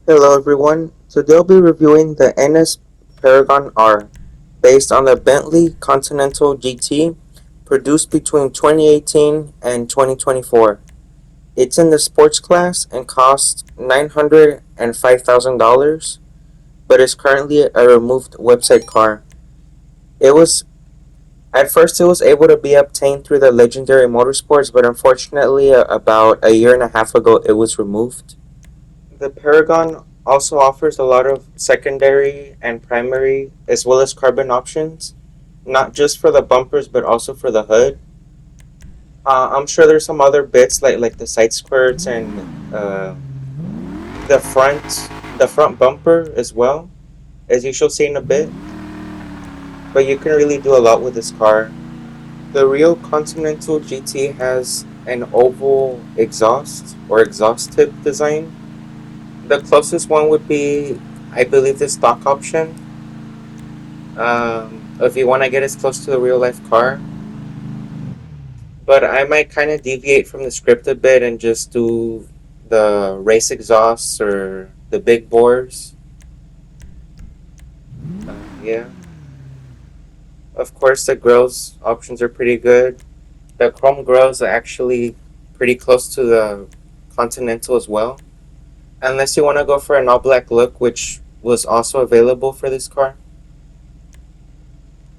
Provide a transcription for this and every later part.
Hello everyone. Today I'll be reviewing the Enus Paragon R, based on the Bentley Continental GT, produced between 2018 and 2024. It's in the sports class and costs $905,000, but is currently a removed website car. It was At first it was able to be obtained through the Legendary Motorsports, but unfortunately about a year and a half ago it was removed. The Paragon also offers a lot of secondary and primary as well as carbon options, not just for the bumpers but also for the hood. I'm sure there's some other bits like the side skirts and the front bumper as well, as you shall see in a bit. But you can really do a lot with this car. The real Continental GT has an oval exhaust or exhaust tip design. The closest one would be, I believe, the stock option. If you want to get as close to the real life car, but I might kind of deviate from the script a bit and just do the race exhausts or the big bores. Yeah, of course the grills options are pretty good. The chrome grills are actually pretty close to the Continental as well, unless you want to go for an all black look, which was also available for this car.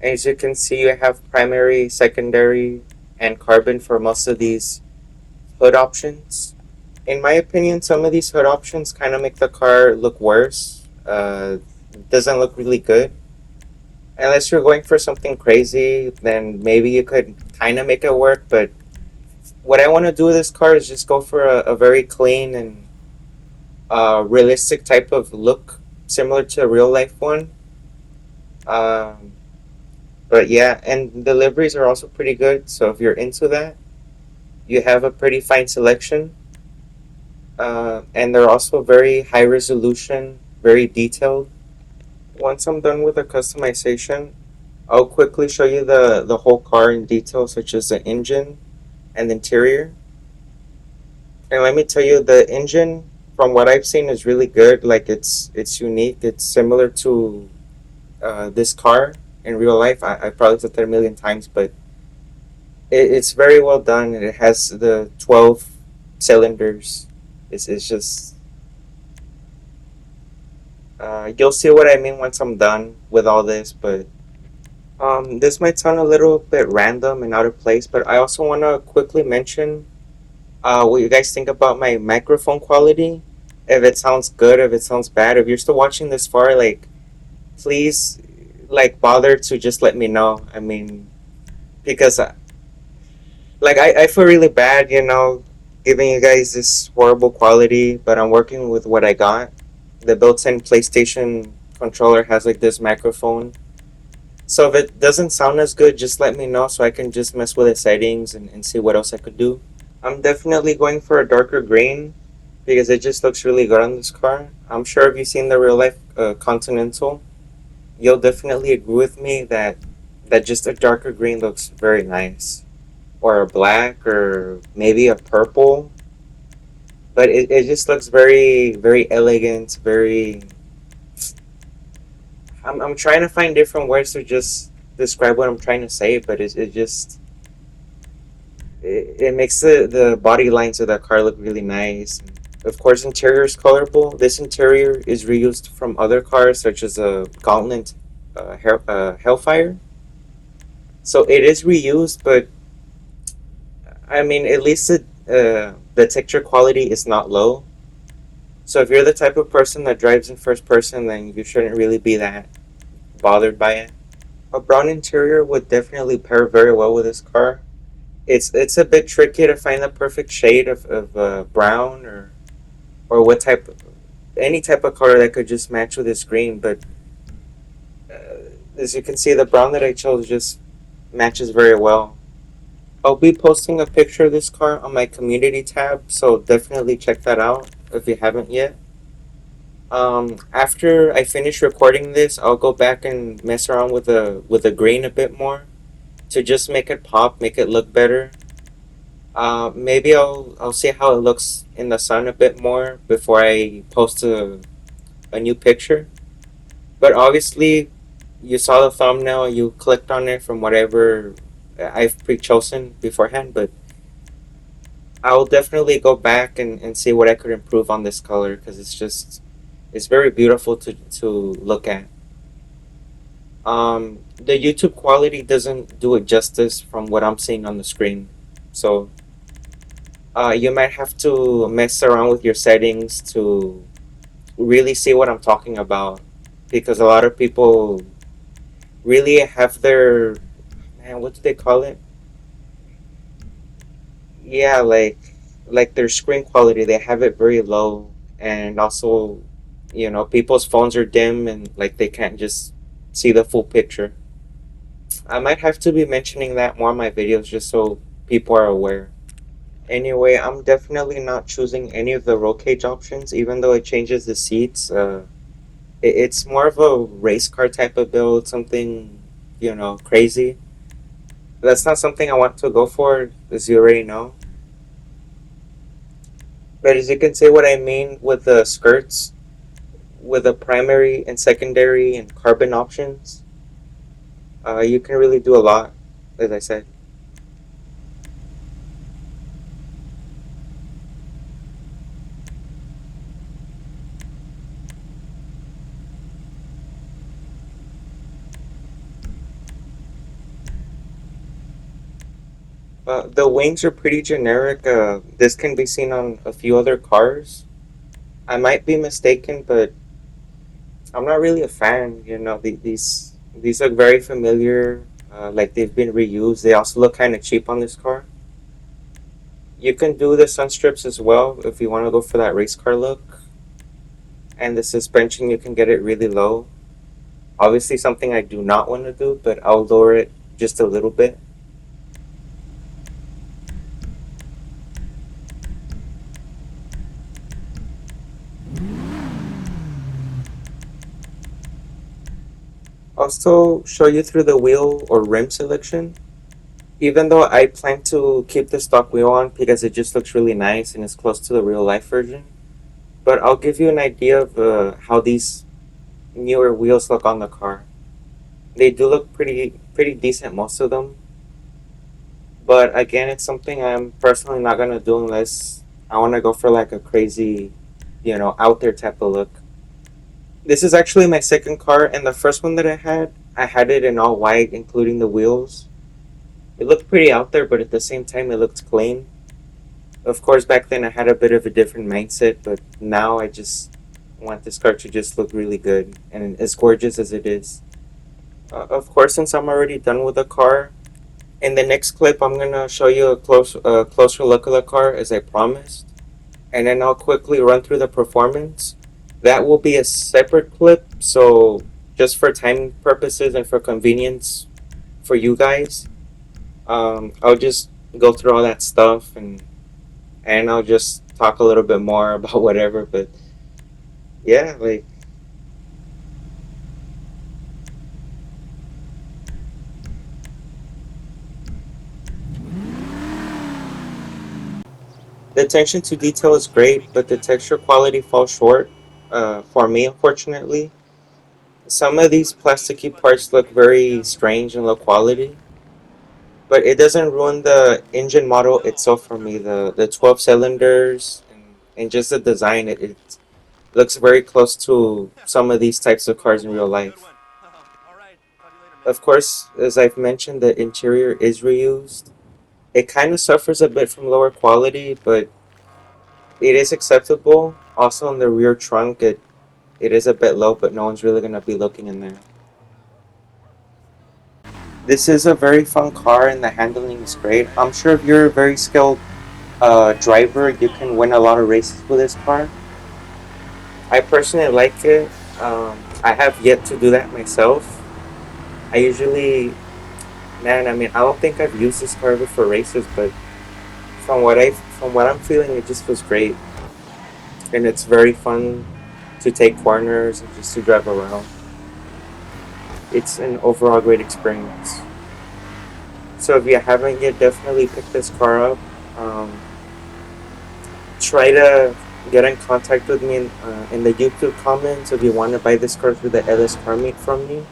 As you can see, you have primary, secondary, and carbon for most of these hood options. In my opinion, some of these hood options kind of make the car look worse. Doesn't look really good. Unless you're going for something crazy, then maybe you could kind of make it work. But what I want to do with this car is just go for a very clean and realistic type of look, similar to a real life one. Um, but yeah, and deliveries are also pretty good. So if you're into that, you have a pretty fine selection. And they're also very high resolution, very detailed. Once I'm done with the customization, I'll quickly show you the whole car in detail, such as the engine and the interior. And let me tell you, the engine, from what I've seen, is really good. Like it's unique. It's similar to this car in real life. I probably said that a million times, but it's very well done. It has the 12 cylinders. It's just you'll see what I mean once I'm done with all this. But this might sound a little bit random and out of place, but I also want to quickly mention what you guys think about my microphone quality. If it sounds good, if it sounds bad. If you're still watching this far, like, please, like, bother to just let me know. I mean, because like I feel really bad, giving you guys this horrible quality, but I'm working with what I got. The built-in PlayStation controller has like this microphone. So if it doesn't sound as good, just let me know so I can just mess with the settings and see what else I could do. I'm definitely going for a darker green because it just looks really good on this car. I'm sure if you've seen the real life Continental, you'll definitely agree with me that just a darker green looks very nice. Or a black or maybe a purple. But it just looks very, very elegant, very. I'm trying to find different words to just describe what I'm trying to say, but it makes the body lines of that car look really nice. Of course, interior is colorful. This interior is reused from other cars, such as a Gauntlet Hellfire. So it is reused, but I mean, at least the texture quality is not low. So if you're the type of person that drives in first person, then you shouldn't really be that bothered by it. A brown interior would definitely pair very well with this car. It's a bit tricky to find the perfect shade of brown or what type any type of color that could just match with this green. But as you can see, the brown that I chose just matches very well. I'll be posting a picture of this car on my community tab, so definitely check that out if you haven't yet. After I finish recording this, I'll go back and mess around with the grain a bit more to just make it pop, make it look better. Maybe I'll see how it looks in the sun a bit more before I post a new picture. But obviously, you saw the thumbnail, you clicked on it from whatever I've pre-chosen beforehand. But I'll definitely go back and see what I could improve on this color because it's very beautiful to look at. The YouTube quality doesn't do it justice from what I'm seeing on the screen, so you might have to mess around with your settings to really see what I'm talking about because a lot of people really have their, man, what do they call it? Yeah, like their screen quality, they have it very low, and also, people's phones are dim and like they can't just see the full picture. I might have to be mentioning that more in my videos just so people are aware. Anyway, I'm definitely not choosing any of the roll cage options, even though it changes the seats. It's more of a race car type of build, something, crazy. That's not something I want to go for, as you already know. But as you can see what I mean with the skirts, with the primary and secondary and carbon options, you can really do a lot, as I said. The wings are pretty generic. This can be seen on a few other cars. I might be mistaken, but I'm not really a fan. These look very familiar, like they've been reused. They also look kind of cheap on this car. You can do the sun strips as well if you want to go for that race car look. And the suspension, you can get it really low. Obviously, something I do not want to do, but I'll lower it just a little bit. I'll still show you through the wheel or rim selection. Even though I plan to keep the stock wheel on because it just looks really nice and is close to the real life version. But I'll give you an idea of how these newer wheels look on the car. They do look pretty decent, most of them. But again, it's something I'm personally not gonna do unless I want to go for like a crazy, out there type of look. This is actually my second car, and the first one that I had it in all white, including the wheels. It looked pretty out there, but at the same time, it looked clean. Of course, back then I had a bit of a different mindset, but now I just want this car to just look really good and as gorgeous as it is. Of course, since I'm already done with the car, in the next clip I'm gonna show you a closer look of the car as I promised, and then I'll quickly run through the performance. That will be a separate clip, so just for time purposes and for convenience for you guys, I'll just go through all that stuff and I'll just talk a little bit more about whatever. But yeah, like the attention to detail is great, but the texture quality falls short for me, unfortunately. Some of these plasticky parts look very strange and low quality, but it doesn't ruin the engine model itself for me. The 12 cylinders and just the design, it looks very close to some of these types of cars in real life. Of course, as I've mentioned, the interior is reused. It kind of suffers a bit from lower quality, but it is acceptable. Also, in the rear trunk, it is a bit low, but no one's really going to be looking in there. This is a very fun car, and the handling is great. I'm sure if you're a very skilled driver, you can win a lot of races with this car. I personally like it. I have yet to do that myself. I usually, man, I mean, I don't think I've used this car ever for races, but from what I'm feeling, it just feels great, and it's very fun to take corners and just to drive around. It's an overall great experience. So if you haven't yet, definitely pick this car up. Um, try to get in contact with me in the YouTube comments if you want to buy this car through the LS Car Meet from me.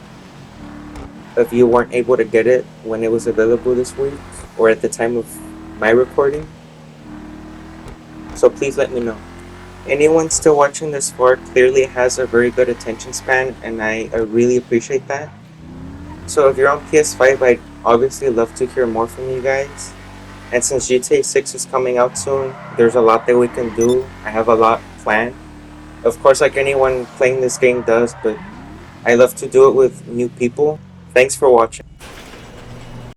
If you weren't able to get it when it was available this week or at the time of my recording, so please let me know. Anyone still watching this far clearly has a very good attention span, and I really appreciate that. So if you're on PS5, I'd obviously love to hear more from you guys. And since GTA 6 is coming out soon, there's a lot that we can do. I have a lot planned. Of course, like anyone playing this game does, but I love to do it with new people. Thanks for watching.